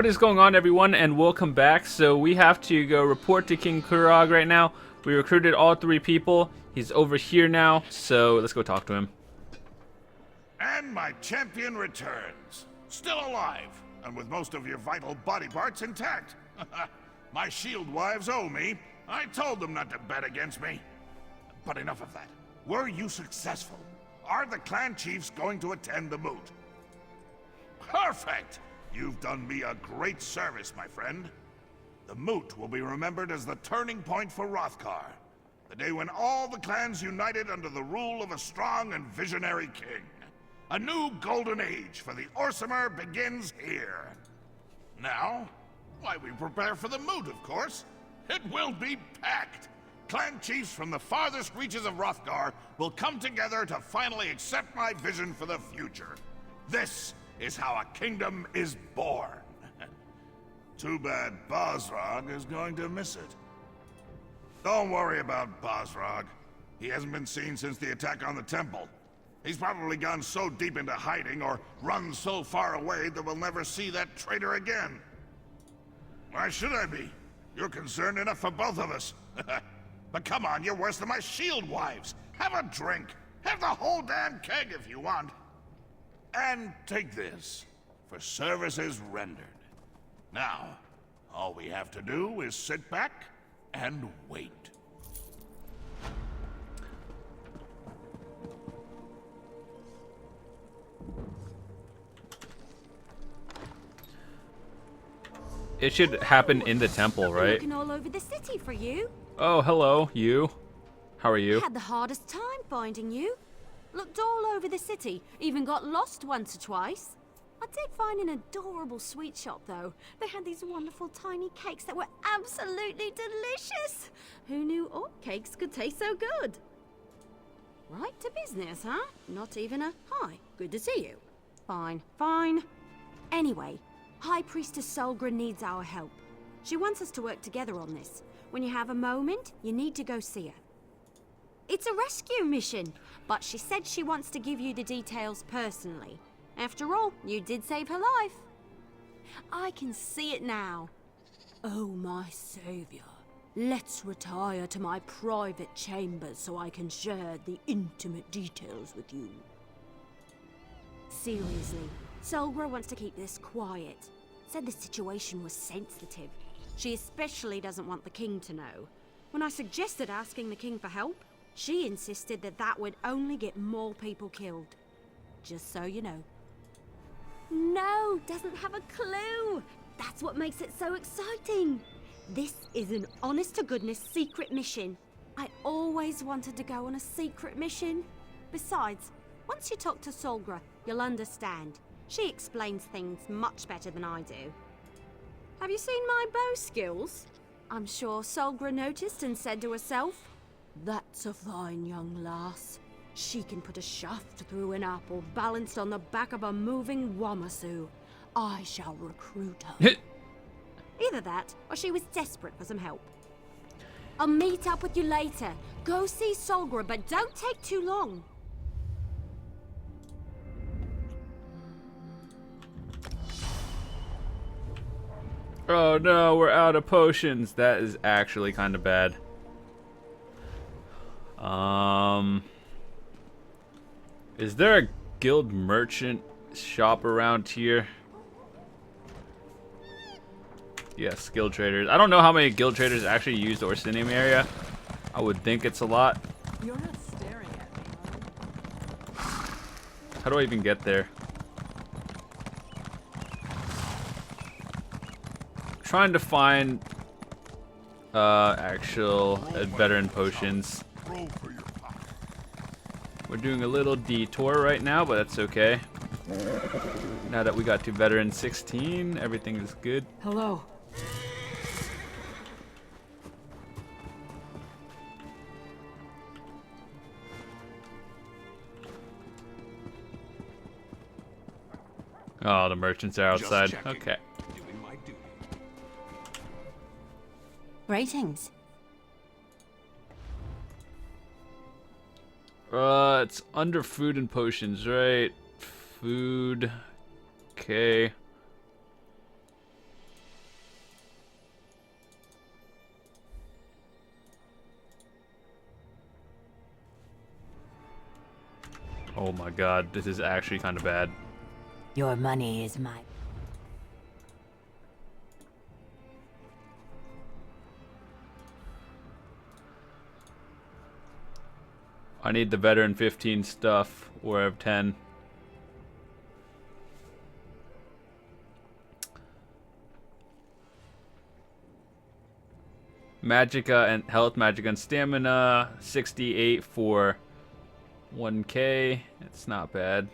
What is going on, everyone, and welcome back. So we have to go report to King Kurog right now. We recruited all 3 people. He's over here now, so let's go talk to him. And my champion returns. Still alive, and with most of your vital body parts intact. My shield wives owe me. I told them not to bet against me. But enough of that. Were you successful? Are the clan chiefs going to attend the moot? Perfect! You've done me a great service, my friend. The moot will be remembered as the turning point for Wrothgar. The day when all the clans united under the rule of a strong and visionary king. A new golden age for the Orsimer begins here. Now, why, we prepare for the moot, of course. It will be packed. Clan chiefs from the farthest reaches of Wrothgar will come together to finally accept my vision for the future. This is how a kingdom is born. Too bad Bosrog is going to miss it. Don't worry about Bosrog. He hasn't been seen since the attack on the temple. He's probably gone so deep into hiding or run so far away that we'll never see that traitor again. Why should I be? You're concerned enough for both of us. But come on, you're worse than my shield wives. Have a drink. Have the whole damn keg if you want. And take this, for services rendered. Now, all we have to do is sit back and wait. It should happen in the temple, right? Looking all over the city for you. Oh, hello, you. How are you? I had the hardest time finding you. Looked all over the city, even got lost once or twice. I did find an adorable sweet shop, though. They had these wonderful tiny cakes that were absolutely delicious. Who knew all cakes could taste so good? Right to business, huh? Not even a hi, good to see you. Fine, fine. Anyway, High Priestess Solgra needs our help. She wants us to work together on this. When you have a moment, you need to go see her. It's a rescue mission, but she said she wants to give you the details personally. After all, you did save her life. I can see it now. Oh, my savior. Let's retire to my private chambers so I can share the intimate details with you. Seriously, Solgra wants to keep this quiet. Said the situation was sensitive. She especially doesn't want the king to know. When I suggested asking the king for help, she insisted that that would only get more people killed. Just so you know. No, doesn't have a clue. That's what makes it so exciting. This is an honest-to-goodness secret mission. I always wanted to go on a secret mission. Besides, once you talk to Solgra, you'll understand. She explains things much better than I do. Have you seen my bow skills? I'm sure Solgra noticed and said to herself, "That's a fine young lass. She can put a shaft through an apple balanced on the back of a moving Wamasu. I shall recruit her." Either that, or she was desperate for some help. I'll meet up with you later. Go see Solgra, but don't take too long. Oh no, we're out of potions. That is actually kind of bad. Is there a guild merchant shop around here? Yes, guild traders. I don't know how many guild traders actually use the Orsinium area. I would think it's a lot. You're not staring at me, How do I even get there? Trying to find actual veteran potions. We're doing a little detour right now, but that's okay. Now that we got to veteran 16, everything is good. Hello. Oh, the merchants are outside. Just checking. Okay. Doing my duty. Greetings. It's under food and potions, right? Food. Okay. Oh my god, this is actually kind of bad. Your money is mine. I need the veteran 15 stuff, or I have 10. Magicka and health, magicka and stamina. 68 for 1k. It's not bad.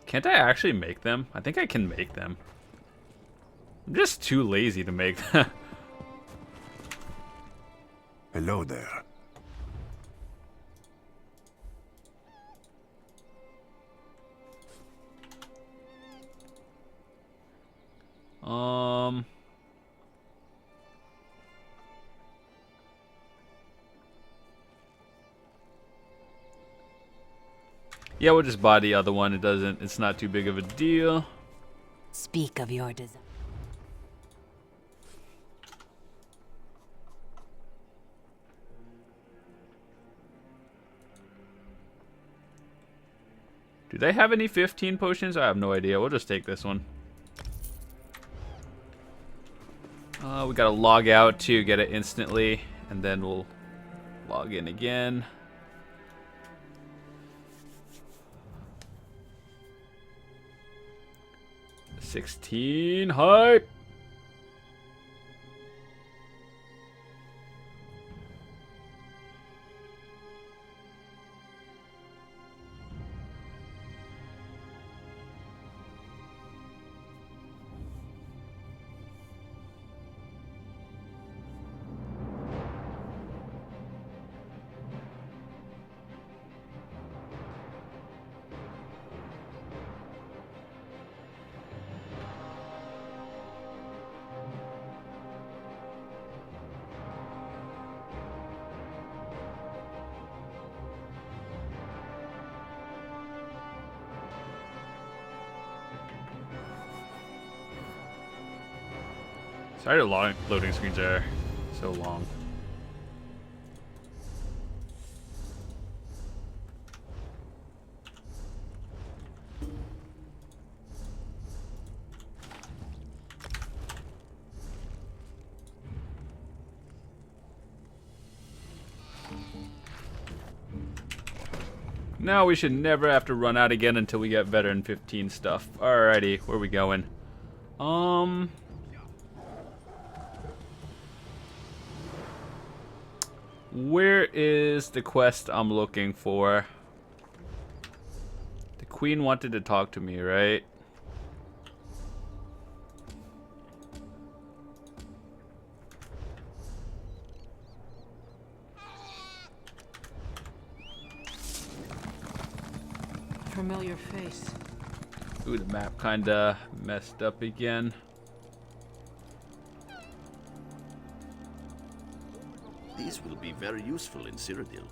Can't I actually make them? I think I can make them. I'm just too lazy to make them. Hello there. Yeah, we'll just buy the other one. It's not too big of a deal. Speak of your desire. Do they have any 15 potions? I have no idea. We'll just take this one. We gotta log out to get it instantly, and then we'll log in again. $16 hype. Sorry, the loading screens are so long. Now we should never have to run out again until we get veteran 15 stuff. Alrighty, where are we going? Where is the quest I'm looking for? The queen wanted to talk to me, right? Familiar face. Ooh, the map kinda messed up again. These will be very useful in Cyrodiil.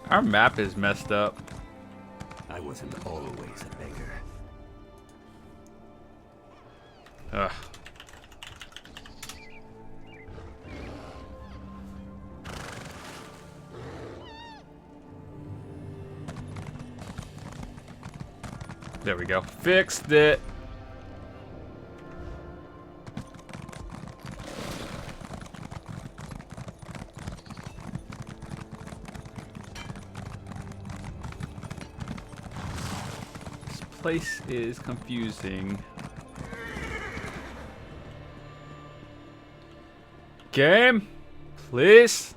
Our map is messed up. I wasn't always a beggar. Ugh. There we go. Fixed it. This place is confusing. Game, please.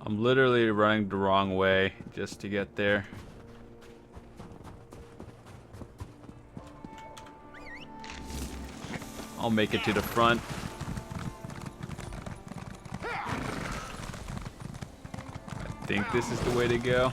I'm literally running the wrong way just to get there. I'll make it to the front. I think this is the way to go.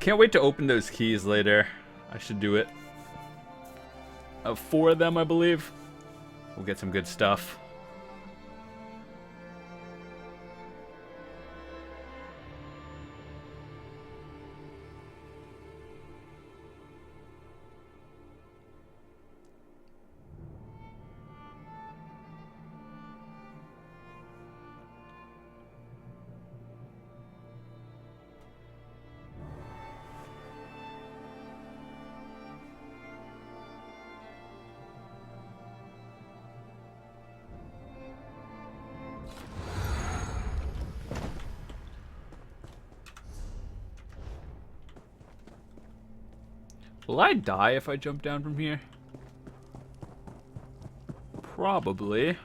can't wait to open those keys later. I should do it. 4 of them, I believe. We'll get some good stuff. Will I die if I jump down from here? Probably.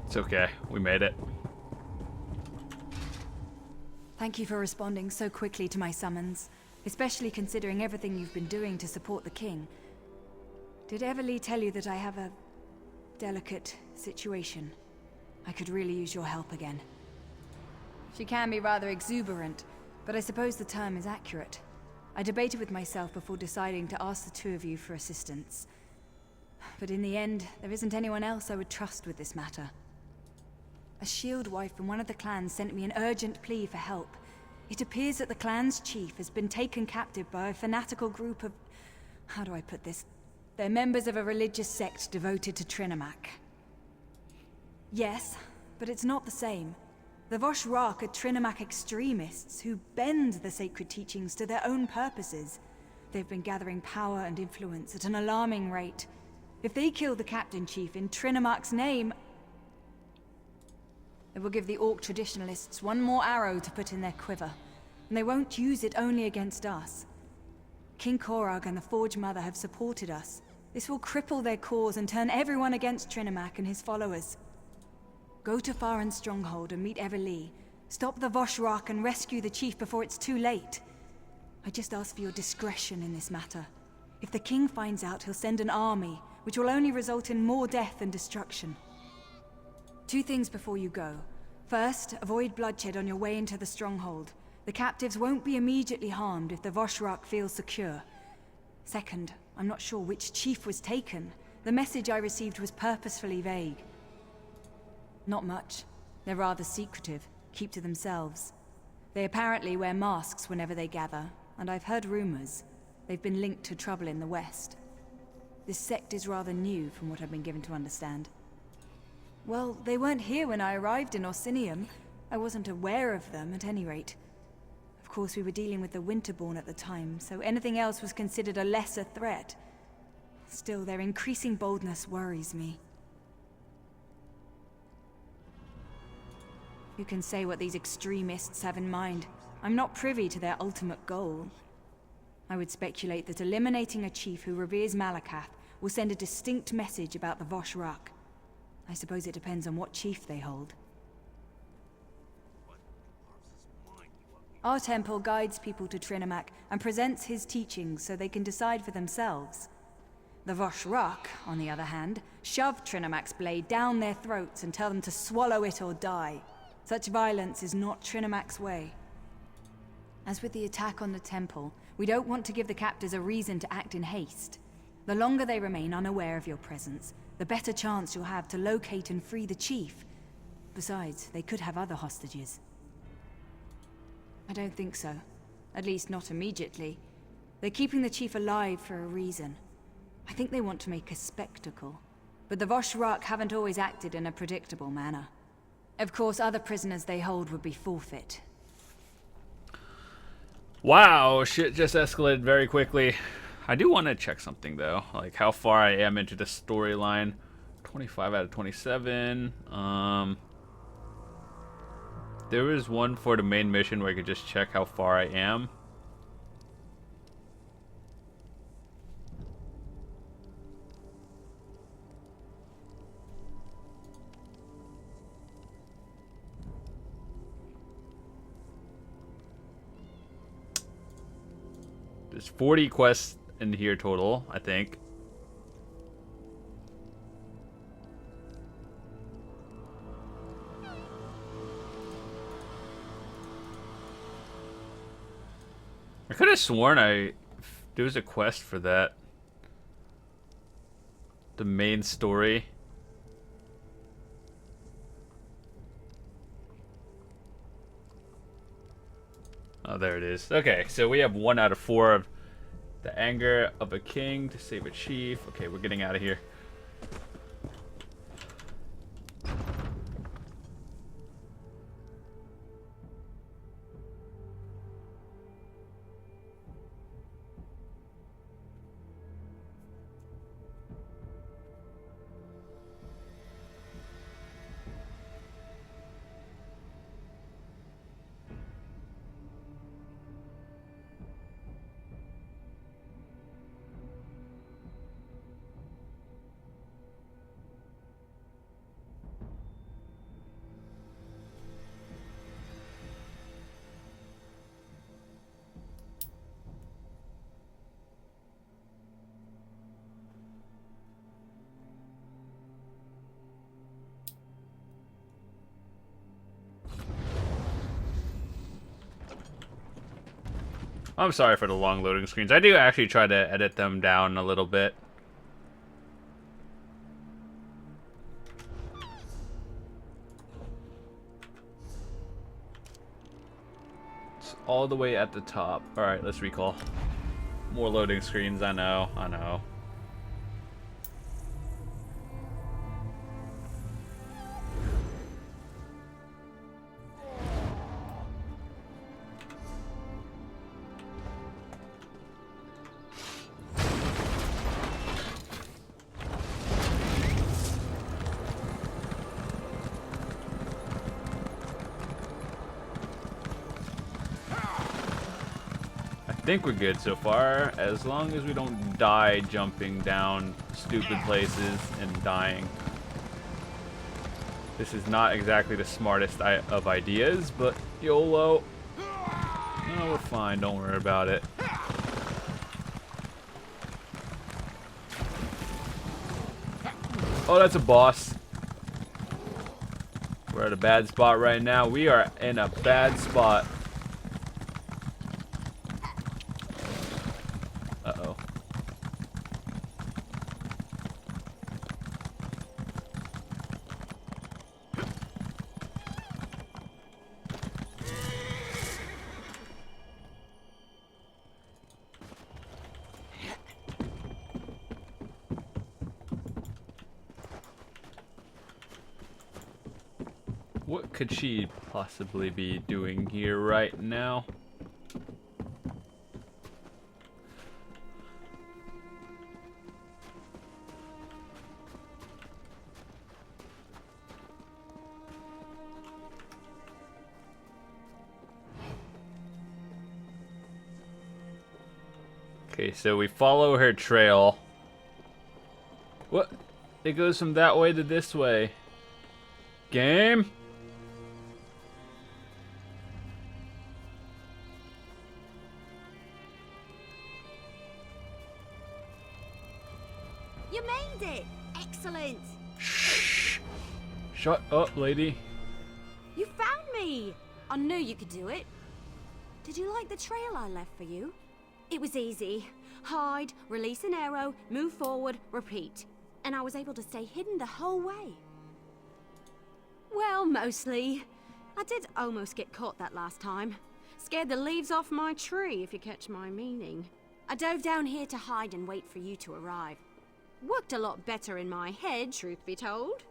It's okay. We made it. Thank you for responding so quickly to my summons, especially considering everything you've been doing to support the king. Did Everly tell you that I have a delicate situation? I could really use your help again. She can be rather exuberant, but I suppose the term is accurate. I debated with myself before deciding to ask the 2 of you for assistance. But in the end, there isn't anyone else I would trust with this matter. A shield wife from one of the clans sent me an urgent plea for help. It appears that the clan's chief has been taken captive by a fanatical group of... how do I put this? They're members of a religious sect devoted to Trinimac. Yes, but it's not the same. The Wrothgar are Trinimac extremists who bend the sacred teachings to their own purposes. They've been gathering power and influence at an alarming rate. If they kill the Captain Chief in Trinimac's name, it will give the Orc traditionalists one more arrow to put in their quiver, and they won't use it only against us. King Korag and the Forge Mother have supported us. This will cripple their cause and turn everyone against Trinimac and his followers. Go to Farin's stronghold and meet Everly. Stop the Wrothgar and rescue the chief before it's too late. I just ask for your discretion in this matter. If the king finds out, he'll send an army, which will only result in more death and destruction. 2 things before you go. First, avoid bloodshed on your way into the stronghold. The captives won't be immediately harmed if the Wrothgar feel secure. Second, I'm not sure which chief was taken. The message I received was purposefully vague. Not much. They're rather secretive, keep to themselves. They apparently wear masks whenever they gather, and I've heard rumors. They've been linked to trouble in the West. This sect is rather new, from what I've been given to understand. Well, they weren't here when I arrived in Orsinium. I wasn't aware of them, at any rate. Of course, we were dealing with the Winterborn at the time, so anything else was considered a lesser threat. Still, their increasing boldness worries me. You can say what these extremists have in mind. I'm not privy to their ultimate goal. I would speculate that eliminating a chief who reveres Malakath will send a distinct message about the Wrothgar. I suppose it depends on what chief they hold. Our temple guides people to Trinimac and presents his teachings so they can decide for themselves. The Wrothgar, on the other hand, shove Trinimac's blade down their throats and tell them to swallow it or die. Such violence is not Trinimac's way. As with the attack on the temple, we don't want to give the captors a reason to act in haste. The longer they remain unaware of your presence, the better chance you'll have to locate and free the chief. Besides, they could have other hostages. I don't think so. At least not immediately. They're keeping the chief alive for a reason. I think they want to make a spectacle. But the Wrothgar haven't always acted in a predictable manner. Of course, other prisoners they hold would be forfeit. Wow, shit just escalated very quickly. I do want to check something though, like how far I am into the storyline. 25 out of 27. There was one for the main mission where I could just check how far I am. There's 40 quests in here total, I think. I could have sworn there was a quest for that. The main story. Oh, there it is. Okay, so we have 1 out of 4 of the anger of a king to save a chief. Okay, we're getting out of here. I'm sorry for the long loading screens. I do actually try to edit them down a little bit. It's all the way at the top. Alright, let's recall. More loading screens, I know, I know. I think we're good so far, as long as we don't die jumping down stupid places and dying. This is not exactly the smartest of ideas, but YOLO. No, we're fine, don't worry about it. Oh, that's a boss. We're at a bad spot right now. We are in a bad spot. Uh-oh. What could she possibly be doing here right now? Okay, so we follow her trail. What? It goes from that way to this way. Game? You made it! Excellent! Shh! Shut up, lady. You found me! I knew you could do it. Did you like the trail I left for you? It was easy. Hide, release an arrow, move forward, repeat. And I was able to stay hidden the whole way. Well, mostly. I did almost get caught that last time. Scared the leaves off my tree, if you catch my meaning. I dove down here to hide and wait for you to arrive. Worked a lot better in my head, truth be told.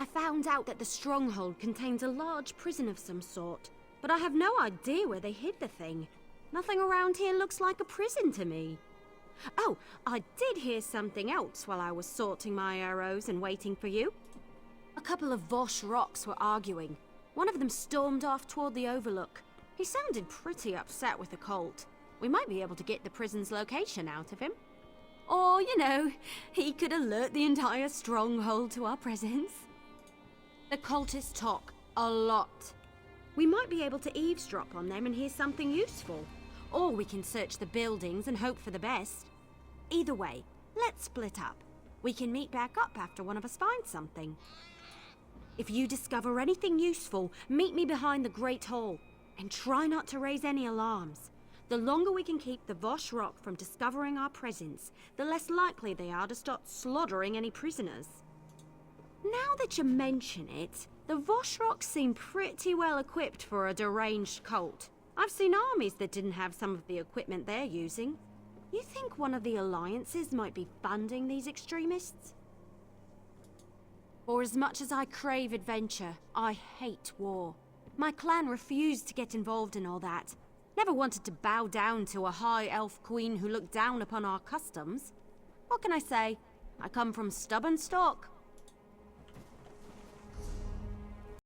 I found out that the stronghold contains a large prison of some sort, but I have no idea where they hid the thing. Nothing around here looks like a prison to me. Oh, I did hear something else while I was sorting my arrows and waiting for you. A couple of Vosh rocks were arguing. One of them stormed off toward the overlook. He sounded pretty upset with the cult. We might be able to get the prison's location out of him. Or, you know, he could alert the entire stronghold to our presence. The cultists talk a lot. We might be able to eavesdrop on them and hear something useful. Or we can search the buildings and hope for the best. Either way, let's split up. We can meet back up after one of us finds something. If you discover anything useful, meet me behind the Great Hall. And try not to raise any alarms. The longer we can keep the Vosh Rock from discovering our presence, the less likely they are to start slaughtering any prisoners. Now that you mention it, the Vosh Rock seem pretty well equipped for a deranged cult. I've seen armies that didn't have some of the equipment they're using. You think one of the alliances might be funding these extremists? For as much as I crave adventure, I hate war. My clan refused to get involved in all that. Never wanted to bow down to a high elf queen who looked down upon our customs. What can I say? I come from stubborn stock.